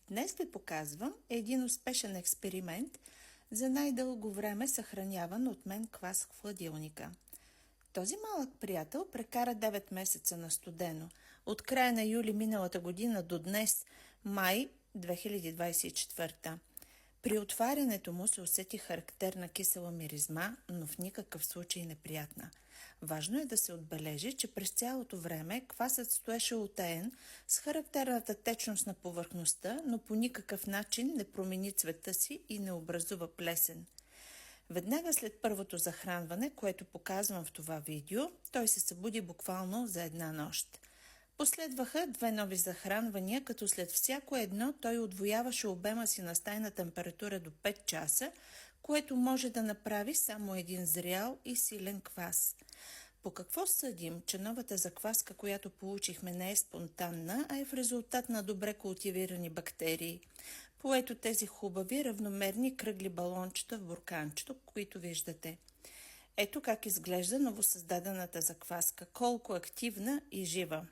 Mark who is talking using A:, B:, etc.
A: Днес ви показвам един успешен експеримент за най-дълго време съхраняван от мен квас в хладилника. Този малък приятел прекара 9 месеца на студено. От края на юли миналата година до днес, май 2024. При отварянето му се усети характерна кисела миризма, но в никакъв случай неприятна. Важно е да се отбележи, че през цялото време квасът стоеше утаен с характерната течност на повърхността, но по никакъв начин не промени цвета си и не образува плесен. Веднага след първото захранване, което показвам в това видео, той се събуди буквално за една нощ. Последваха 2 нови захранвания, като след всяко едно той удвояваше обема си на стайна температура до 5 часа, което може да направи само един зрял и силен квас. По какво съдим, че новата закваска, която получихме, не е спонтанна, а е в резултат на добре култивирани бактерии? По ето тези хубави, равномерни кръгли балончета в бурканчето, които виждате. Ето как изглежда новосъздадената закваска, колко активна и жива.